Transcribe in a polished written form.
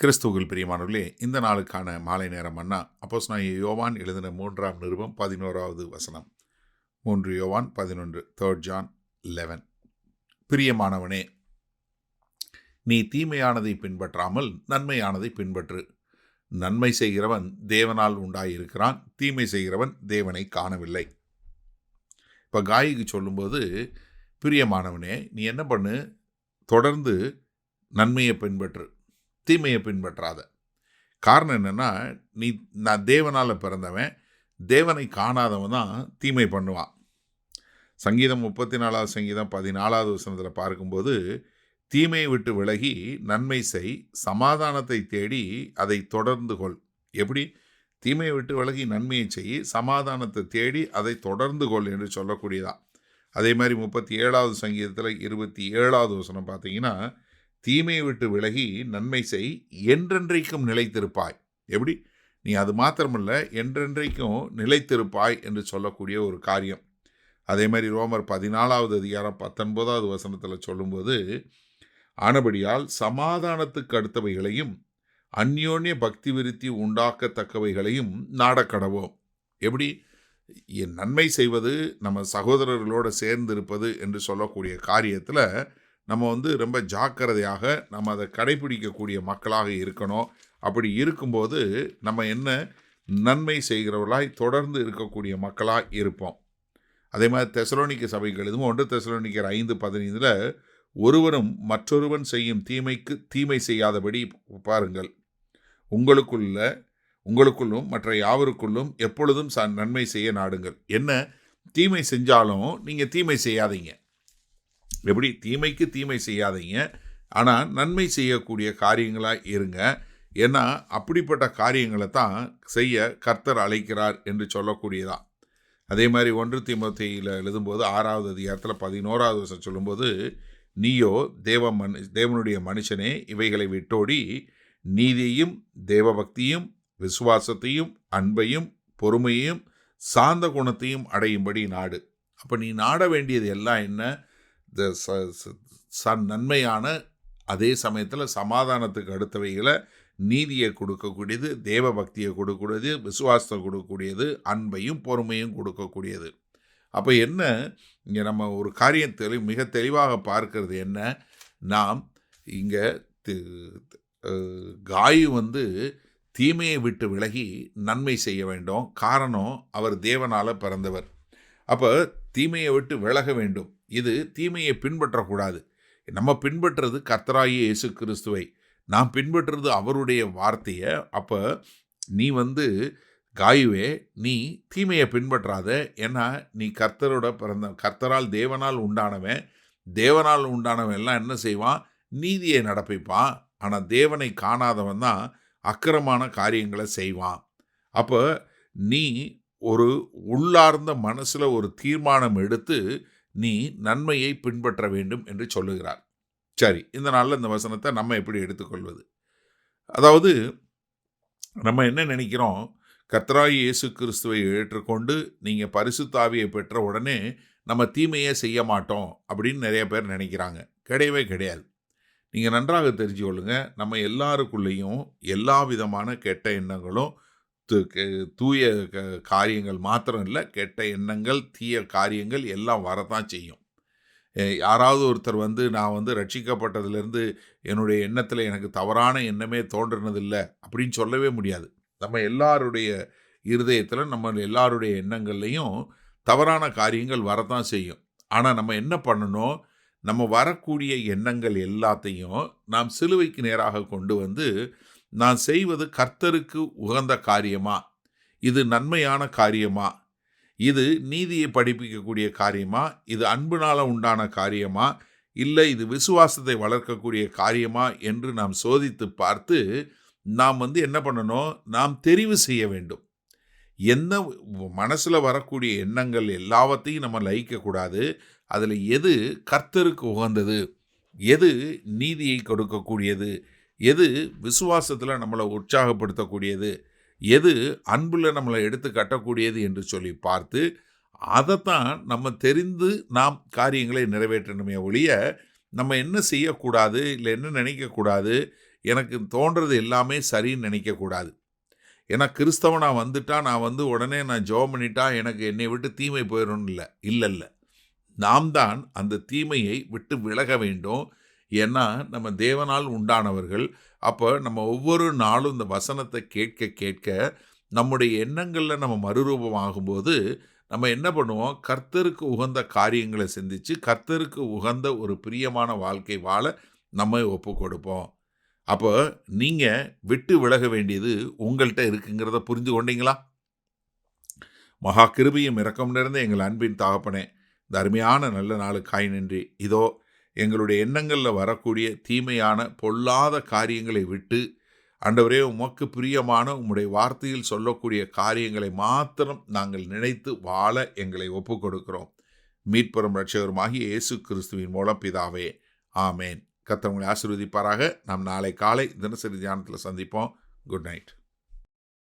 கிறிஸ்துவுக்குள் பிரியமானவர்களே, இந்த நாளுக்கான மாலை நேரம் மன்னா அப்போஸ்தலனாகிய யோவான் எழுதின 3ஆம் நிருபம் 11வது வசனம். 3 யோவான் 11, 3 John 11. பிரியமானவனே, நீ தீமையானதை பின்பற்றாமல் நன்மையானதை பின்பற்று. நன்மை செய்கிறவன் தேவனால் உண்டாயிருக்கிறான், தீமை செய்கிறவன் தேவனை காணவில்லை. இப்போ காய்க்கு சொல்லும்போது, பிரியமானவனே, நீ என்ன பண்ணு, தொடர்ந்து நன்மையை பின்பற்று, தீமையை பின்பற்றாத. காரணம் என்னென்னா, நான் தேவனால் பிறந்தவன், தேவனை காணாதவன் தான் தீமை பண்ணுவான். சங்கீதம் 34வது சங்கீதம் 14வது வசனத்தில் பார்க்கும்போது, தீமையை விட்டு விலகி நன்மை செய், சமாதானத்தை தேடி அதை தொடர்ந்து கொள். எப்படி? தீமையை விட்டு விலகி நன்மையை செய், சமாதானத்தை தேடி அதை தொடர்ந்து கொள் என்று சொல்லக்கூடியதான். அதே மாதிரி 37வது சங்கீதத்தில் 27வது வசனம் பார்த்தீங்கன்னா, தீமையை விட்டு விலகி நன்மை செய், என்றென்றைக்கும் நிலைத்திருப்பாய். எப்படி? நீ அது மாத்திரமல்ல, என்றென்றைக்கும் நிலைத்திருப்பாய் என்று சொல்லக்கூடிய ஒரு காரியம். அதே மாதிரி ரோமர் 14வது அதிகாரம் 19வது வசனத்தில் சொல்லும்போது, ஆனபடியால் சமாதானத்துக்கு அடுத்தவைகளையும் அந்யோன்ய பக்தி விருத்தி உண்டாக்கத்தக்கவைகளையும் நாடக்கடவோம். எப்படி? நன்மை செய்வது, நம்ம சகோதரர்களோடு சேர்ந்து இருப்பது என்று சொல்லக்கூடிய காரியத்தில் நம்ம ரொம்ப ஜாக்கிரதையாக நம்ம அதை கடைபிடிக்கக்கூடிய மக்களாக இருக்கணும். அப்படி இருக்கும்போது நம்ம என்ன நன்மை செய்கிறவர்களாய் தொடர்ந்து இருக்கக்கூடிய மக்களாக இருப்போம். அதே மாதிரி தெசலோனிக்க சபைகள் எதுவும் 1 தெசலோனிக்கர் 5:15 ஒருவரும் மற்றொருவன் செய்யும் தீமைக்கு தீமை செய்யாதபடி பாருங்கள், உங்களுக்குள்ளும் மற்ற யாவருக்குள்ளும் எப்பொழுதும் நன்மை செய்ய நாடுங்கள். என்ன தீமை செஞ்சாலும் நீங்கள் தீமை செய்யாதீங்க. எப்படி? தீமைக்கு தீமை செய்யாதீங்க, ஆனால் நன்மை செய்யக்கூடிய காரியங்களாக இருங்க. ஏன்னா அப்படிப்பட்ட காரியங்களை தான் செய்ய கர்த்தர் அழைக்கிறார் என்று சொல்லக்கூடியதான். அதே மாதிரி 1 தீமோத்தேயுவில் எழுதும்போது 6வது அதிகாரத்தில் 11வது வசனம் சொல்லும்போது, நீயோ தேவனுடைய மனுஷனே, இவைகளை விட்டோடி நீதியையும் தேவபக்தியும் விசுவாசத்தையும் அன்பையும் பொறுமையையும் சாந்த குணத்தையும் அடையும்படி நாடு. அப்போ நீ நாட வேண்டியது எல்லாம் என்ன? நன்மையான, அதே சமயத்தில் சமாதானத்துக்கு அடுத்தவைகளை நீதியை கொடுக்கக்கூடியது, தேவ பக்தியை கொடுக்கக்கூடியது, விசுவாசத்தை கொடுக்கக்கூடியது, அன்பையும் பொறுமையும் கொடுக்கக்கூடியது. அப்போ என்ன, இங்கே நம்ம ஒரு காரியத்தை மிக தெளிவாக பார்க்கறது என்ன, நாம் இங்கே காயு தீமையை விட்டு விலகி நன்மை செய்ய வேண்டும். காரணம், அவர் தேவனால் பிறந்தவர். அப்போ தீமையை விட்டு விலக வேண்டும். இது தீமையை பின்பற்றக்கூடாது. நம்ம பின்பற்றுறது கர்த்தராகிய இயேசு கிறிஸ்துவை, நாம் பின்பற்றுறது அவருடைய வார்த்தையை. அப்போ நீ காயுவே, நீ தீமையை பின்பற்றாத. ஏன்னா நீ கர்த்தரோட பிறந்த, கர்த்தரால் தேவனால் உண்டானவன் எல்லாம் என்ன செய்வான்? நீதியை நடப்பிப்பான். ஆனால் தேவனை காணாதவன் தான் அக்கிரமான காரியங்களை செய்வான். அப்போ நீ ஒரு உள்ளார்ந்த மனசில் ஒரு தீர்மானம் எடுத்து நீ நன்மையை பின்பற்ற வேண்டும் என்று சொல்லுகிறார். சரி, இந்த நாளில் இந்த வசனத்தை நம்ம எப்படி எடுத்துக்கொள்வது? அதாவது நம்ம என்ன நினைக்கிறோம், கர்த்தராகிய இயேசு கிறிஸ்துவை ஏற்றுக்கொண்டு நீங்கள் பரிசுத்த ஆவியை பெற்ற உடனே நம்ம தீமையே செய்ய மாட்டோம் அப்படின்னு நிறைய பேர் நினைக்கிறாங்க. கிடையவே கிடையாது. நீங்கள் நன்றாக தெரிஞ்சு கொள்ளுங்க, நம்ம எல்லாருக்குள்ளேயும் எல்லா விதமான கெட்ட எண்ணங்களும், தூய காரியங்கள் மாத்திரம் இல்லை, கெட்ட எண்ணங்கள், தீய காரியங்கள் எல்லாம் வரத்தான் செய்யும். யாராவது ஒருத்தர் நான் ரட்சிக்கப்பட்டதுலேருந்து என்னுடைய எண்ணத்தில் எனக்கு தவறான எண்ணமே தோன்றினதில்லை அப்படின்னு சொல்லவே முடியாது. நம்ம எல்லாருடைய இருதயத்தில், நம்ம எல்லாருடைய எண்ணங்கள்லையும் தவறான காரியங்கள் வரத்தான் செய்யும். ஆனால் நம்ம என்ன பண்ணணும், நம்ம வரக்கூடிய எண்ணங்கள் எல்லாத்தையும் நாம் சிலுவைக்கு நேராக கொண்டு நான் செய்வது கர்த்தருக்கு உகந்த காரியமா, இது நன்மையான காரியமா, இது நீதியை படிப்பிக்கக்கூடிய காரியமா, இது அன்பினால் உண்டான காரியமா, இல்லை இது விசுவாசத்தை வளர்க்கக்கூடிய காரியமா என்று நாம் சோதித்து பார்த்து நாம் என்ன பண்ணணும், நாம் தெரிவு செய்ய வேண்டும். எந்த மனசில் வரக்கூடிய எண்ணங்கள் எல்லாவற்றையும் நம்ம லயிக்கக்கூடாது. அதில் எது கர்த்தருக்கு உகந்தது, எது நீதியை கொடுக்கக்கூடியது, எது விசுவாசத்தில் நம்மளை உற்சாகப்படுத்தக்கூடியது, எது அன்பில் நம்மளை எடுத்து கட்டக்கூடியது என்று சொல்லி பார்த்து அதைத்தான் நம்ம தெரிந்து நாம் காரியங்களை நிறைவேற்றணுமே ஒழிய நம்ம என்ன செய்யக்கூடாது, இல்லை என்ன நினைக்கக்கூடாது, எனக்கு தோன்றது எல்லாமே சரின்னு நினைக்கக்கூடாது. ஏன்னா கிறிஸ்தவனா வந்துட்டா நான் உடனே நான் ஜெபம் பண்ணிட்டா எனக்கு என்னை விட்டு தீமை போயிடும்னு இல்ல. நாம் தான் அந்த தீமையை விட்டு விலக வேண்டும். ஏன்னா நம்ம தேவனால் உண்டானவர்கள். அப்போ நம்ம ஒவ்வொரு நாளும் இந்த வசனத்தை கேட்க கேட்க நம்முடைய எண்ணங்களில் நம்ம மறுரூபம் ஆகும்போது நம்ம என்ன பண்ணுவோம், கர்த்தருக்கு உகந்த காரியங்களை சிந்திச்சு கர்த்தருக்கு உகந்த ஒரு பிரியமான வாழ்க்கை வாழ நம்ம ஒப்பு கொடுப்போம். அப்போ நீங்கள் விட்டு விலக வேண்டியது உங்கள்கிட்ட இருக்குங்கிறத புரிந்து கொண்டீங்களா? மகா கிருபையும் இரக்கம் நிறைந்த எங்கள் அன்பின் தகப்பனே, இந்த அருமையான நல்ல நாளுக்காய் நன்றி. இதோ எங்களுடைய எண்ணங்களில் வரக்கூடிய தீமையான பொல்லாத காரியங்களை விட்டு ஆண்டவரே உமக்கு பிரியமான உம்முடைய வார்த்தையில் சொல்லக்கூடிய காரியங்களை மாத்திரம் நாங்கள் நினைத்து வாழ எங்களை ஒப்பு கொடுக்கிறோம். மீட்பெரும் இரட்சகருமாகிய இயேசு கிறிஸ்துவின் மூலம் பிதாவே, ஆமேன். கர்த்தர் உங்களை ஆசீர்வதிப்பாராக. நாம் நாளை காலை தினசரி தியானத்தில் சந்திப்போம். Good night.